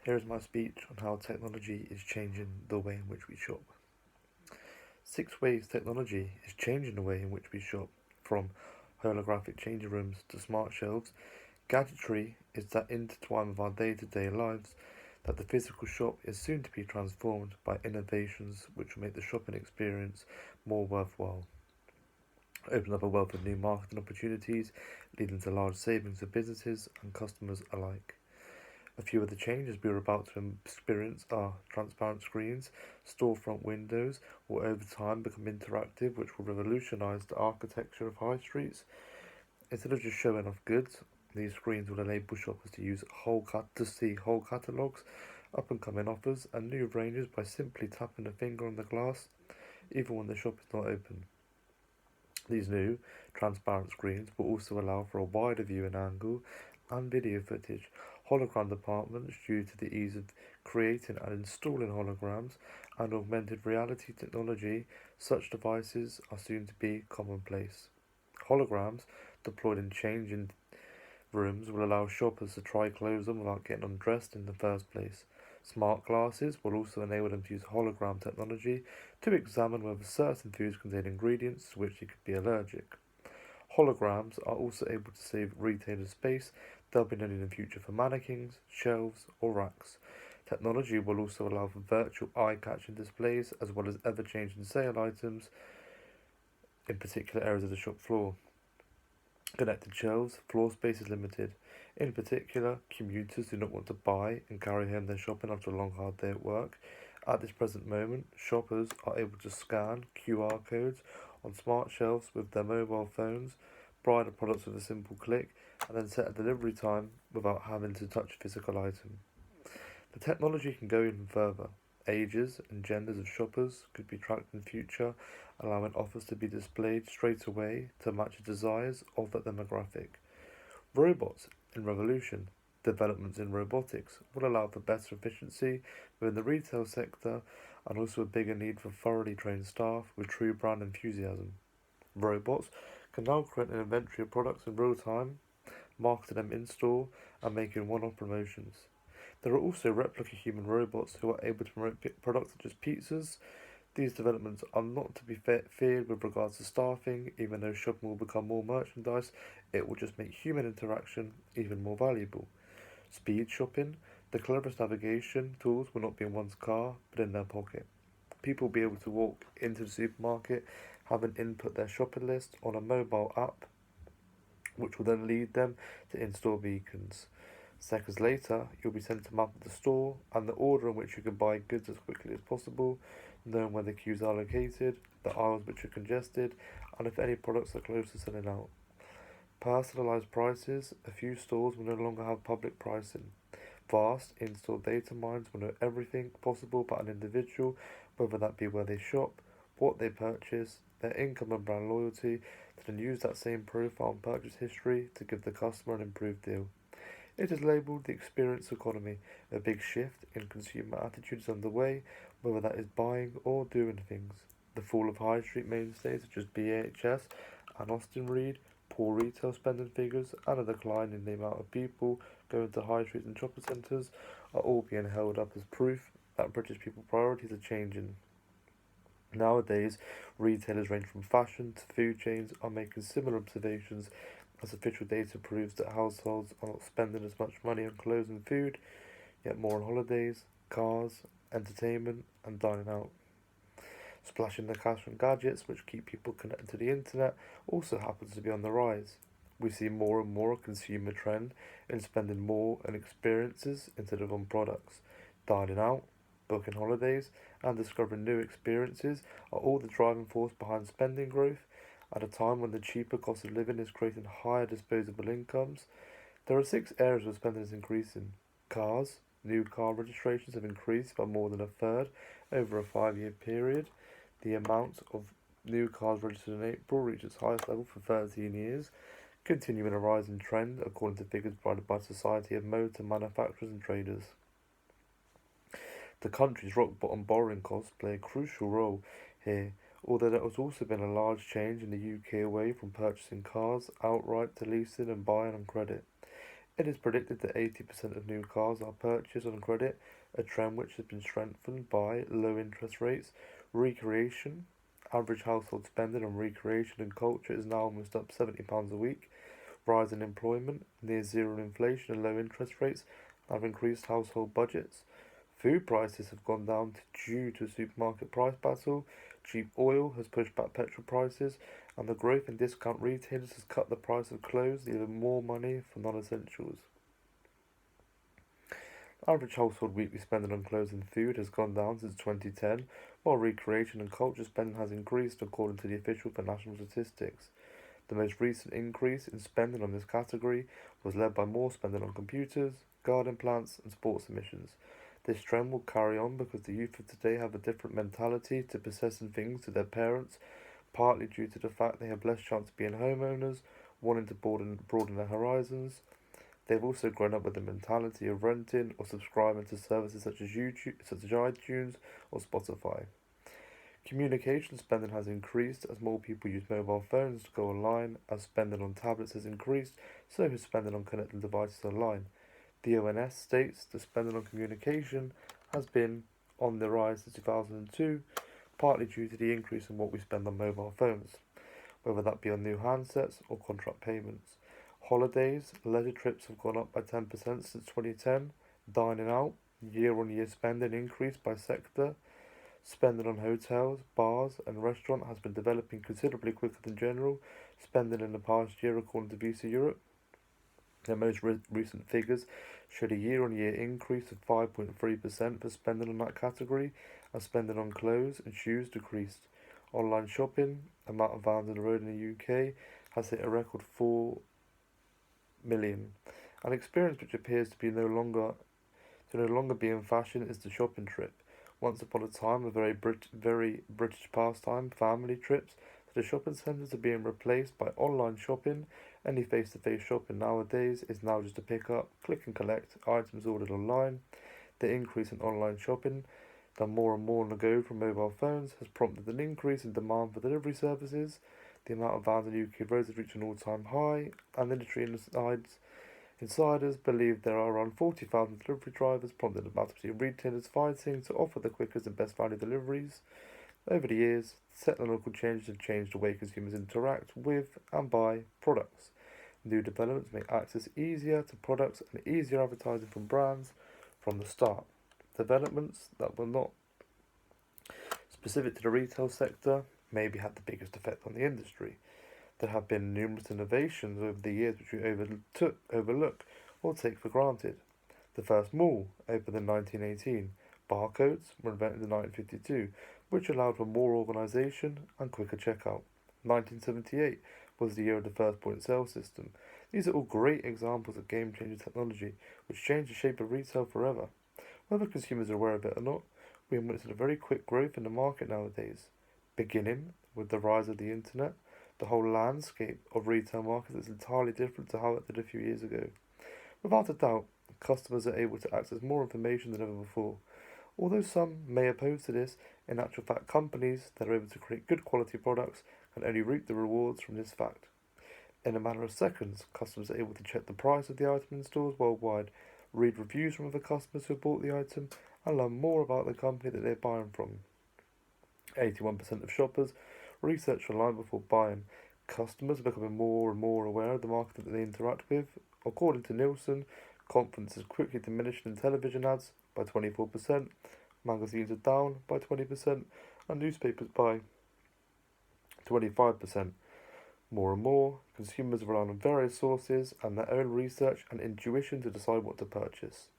Here is my speech on how technology is changing the way in which we shop. 6 ways technology is changing the way in which we shop, from holographic changing rooms to smart shelves. Gadgetry is that intertwine with our day-to-day lives that the physical shop is soon to be transformed by innovations which will make the shopping experience more worthwhile. Open up a wealth of new marketing opportunities, leading to large savings for businesses and customers alike. A few of the changes we are about to experience are transparent screens, storefront windows will over time become interactive, which will revolutionise the architecture of high streets. Instead of just showing off goods, these screens will enable shoppers to to see whole catalogues, up and coming offers, and new ranges by simply tapping a finger on the glass, even when the shop is not open. These new, transparent screens will also allow for a wider viewing angle and video footage. Hologram departments, due to the ease of creating and installing holograms and augmented reality technology, such devices are soon to be commonplace. Holograms, deployed in changing rooms, will allow shoppers to try clothes on without getting undressed in the first place. Smart glasses will also enable them to use hologram technology to examine whether certain foods contain ingredients to which they could be allergic. Holograms are also able to save retailers space they'll be needed in the future for mannequins, shelves, or racks. Technology will also allow for virtual eye-catching displays as well as ever-changing sale items in particular areas of the shop floor. Connected shelves, floor space is limited. In particular, commuters do not want to buy and carry home their shopping after a long hard day at work. At this present moment, shoppers are able to scan QR codes on smart shelves with their mobile phones, buy the products with a simple click, and then set a delivery time without having to touch a physical item. The technology can go even further. Ages and genders of shoppers could be tracked in future, allowing offers to be displayed straight away to match the desires of that demographic. Robots in revolution. Developments in robotics will allow for better efficiency within the retail sector and also a bigger need for thoroughly trained staff with true brand enthusiasm. Robots can now create an inventory of products in real time, marketing them in store, and making one-off promotions. There are also replica human robots who are able to promote products such as pizzas. These developments are not to be feared with regards to staffing. Even though shopping will become more merchandise, it will just make human interaction even more valuable. Speed shopping. The cleverest navigation tools will not be in one's car, but in their pocket. People will be able to walk into the supermarket, have an input their shopping list on a mobile app, which will then lead them to in-store beacons. Seconds later, you'll be sent to map of the store and the order in which you can buy goods as quickly as possible, knowing where the queues are located, the aisles which are congested, and if any products are close to selling out. Personalised prices. A few stores will no longer have public pricing. Vast in-store data mines will know everything possible about an individual, whether that be where they shop, what they purchase, their income and brand loyalty, to then use that same profile and purchase history to give the customer an improved deal. It is labelled the experience economy. A big shift in consumer attitudes underway, whether that is buying or doing things. The fall of high street mainstays such as BHS and Austin Reed, poor retail spending figures, and a decline in the amount of people going to high streets and shopping centres are all being held up as proof that British people's priorities are changing. Nowadays, retailers range from fashion to food chains are making similar observations, as official data proves that households are not spending as much money on clothes and food, yet more on holidays, cars, entertainment, and dining out. Splashing the cash on gadgets which keep people connected to the internet also happens to be on the rise. We see more and more a consumer trend in spending more on experiences instead of on products. Dining out, booking holidays, and discovering new experiences are all the driving force behind spending growth. At a time when the cheaper cost of living is creating higher disposable incomes, there are 6 areas where spending is increasing. Cars. New car registrations have increased by more than a third over a 5-year period. The amount of new cars registered in April reached its highest level for 13 years, continuing a rising trend according to figures provided by Society of Motor Manufacturers and Traders. The country's rock bottom borrowing costs play a crucial role here, although there has also been a large change in the UK away from purchasing cars outright to leasing and buying on credit. It is predicted that 80% of new cars are purchased on credit, a trend which has been strengthened by low interest rates. Recreation. Average household spending on recreation and culture is now almost up £70 a week. Rise in employment, near zero inflation and low interest rates have increased household budgets. Food prices have gone down due to a supermarket price battle. Cheap oil has pushed back petrol prices, and the growth in discount retailers has cut the price of clothes, leaving more money for non-essentials. Average household weekly spending on clothes and food has gone down since 2010, while recreation and culture spending has increased according to the official for national statistics. The most recent increase in spending on this category was led by more spending on computers, garden plants, and sports emissions. This trend will carry on because the youth of today have a different mentality to possessing things to their parents, partly due to the fact they have less chance of being homeowners, wanting to broaden their horizons. They've also grown up with the mentality of renting or subscribing to services such as iTunes or Spotify. Communication spending has increased as more people use mobile phones to go online, as spending on tablets has increased, so has spending on connected devices online. The ONS states that spending on communication has been on the rise since 2002, partly due to the increase in what we spend on mobile phones, whether that be on new handsets or contract payments. Holidays, leisure trips have gone up by 10% since 2010. Dining out, year-on-year spending increased by sector. Spending on hotels, bars, and restaurants has been developing considerably quicker than general spending in the past year, according to Visa Europe. Their most recent figures showed a year-on-year increase of 5.3% for spending on that category, as spending on clothes and shoes decreased. Online shopping, amount of vans on the road in the UK, has hit a record 4 million. An experience which appears to no longer be in fashion is the shopping trip. Once upon a time, a very British pastime, family trips to the shopping centres are being replaced by online shopping. Any face-to-face shopping nowadays is now just a pick-up, click and collect, items ordered online. The increase in online shopping, done more and more on the go from mobile phones, has prompted an increase in demand for delivery services. The amount of vans on UK roads has reached an all-time high, and industry insiders believe there are around 40,000 delivery drivers, prompting about to see retailers fighting to offer the quickest and best value deliveries. Over the years, technological changes have changed the way consumers interact with and buy products. New developments make access easier to products and easier advertising from brands from the start. Developments that were not specific to the retail sector maybe had the biggest effect on the industry. There have been numerous innovations over the years which we overlook, or take for granted. The first mall opened in 1918. Barcodes were invented in 1952, which allowed for more organisation and quicker checkout. 1978 was the year of the first point-of-sale system. These are all great examples of game-changing technology, which changed the shape of retail forever. Whether consumers are aware of it or not, we are witnessing a very quick growth in the market nowadays. Beginning with the rise of the internet, the whole landscape of retail markets is entirely different to how it did a few years ago. Without a doubt, customers are able to access more information than ever before. Although some may oppose to this, in actual fact companies that are able to create good quality products can only reap the rewards from this fact. In a matter of seconds, customers are able to check the price of the item in stores worldwide, read reviews from other customers who have bought the item, and learn more about the company that they're buying from. 81% of shoppers research online before buying. Customers are becoming more and more aware of the market that they interact with. According to Nielsen, confidence is quickly diminishing in television ads by 24%, magazines are down by 20%, and newspapers by 25%. More and more, consumers rely on various sources and their own research and intuition to decide what to purchase.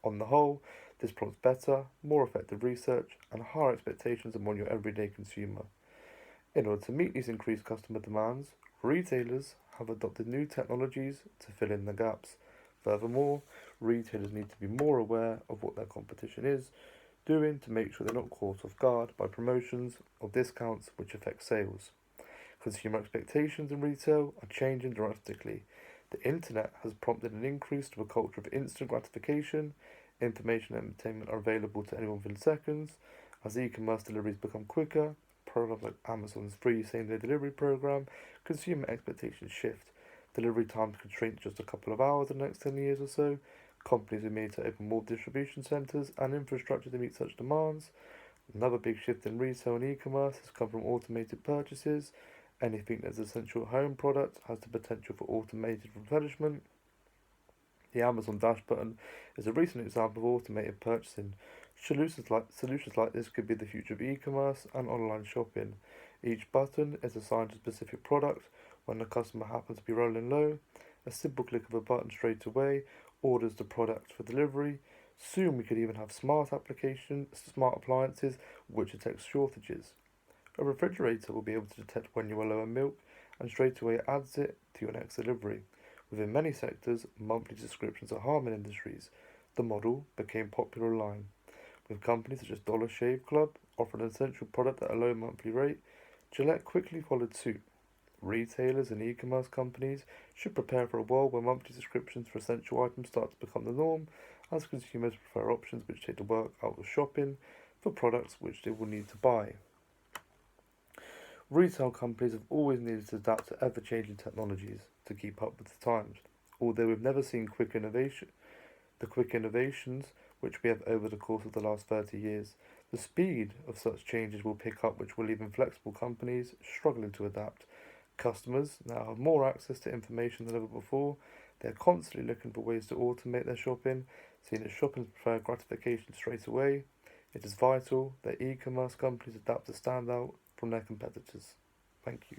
On the whole, this prompts better, more effective research and higher expectations among your everyday consumer. In order to meet these increased customer demands, retailers have adopted new technologies to fill in the gaps. Furthermore, retailers need to be more aware of what their competition is doing to make sure they're not caught off guard by promotions or discounts which affect sales. Consumer expectations in retail are changing drastically. The internet has prompted an increase to a culture of instant gratification. Information and entertainment are available to anyone within seconds. As e-commerce deliveries become quicker, programs like Amazon's free same-day delivery program, consumer expectations shift. Delivery times could shrink to just a couple of hours in the next 10 years or so. Companies are made to open more distribution centres and infrastructure to meet such demands. Another big shift in retail and e-commerce has come from automated purchases. Anything that's essential home product has the potential for automated replenishment. The Amazon Dash button is a recent example of automated purchasing. Solutions like this could be the future of e-commerce and online shopping. Each button is assigned to a specific product. When the customer happens to be rolling low, a simple click of a button straight away orders the product for delivery. Soon we could even have smart appliances which detect shortages. A refrigerator will be able to detect when you are low on milk and straight away adds it to your next delivery. Within many sectors, monthly subscriptions are harming industries. The model became popular online, with companies such as Dollar Shave Club offering an essential product at a low monthly rate. Gillette quickly followed suit. Retailers and e-commerce companies should prepare for a world where monthly subscriptions for essential items start to become the norm, as consumers prefer options which take the work out of shopping for products which they will need to buy. Retail companies have always needed to adapt to ever-changing technologies to keep up with the times, although we've never seen quick innovations which we have over the course of the last 30 years. The speed of such changes will pick up, which will leave inflexible companies struggling to adapt. Customers now have more access to information than ever before. They're constantly looking for ways to automate their shopping, seeing as shoppers prefer gratification straight away. It is vital that e-commerce companies adapt to stand out from their competitors. Thank you.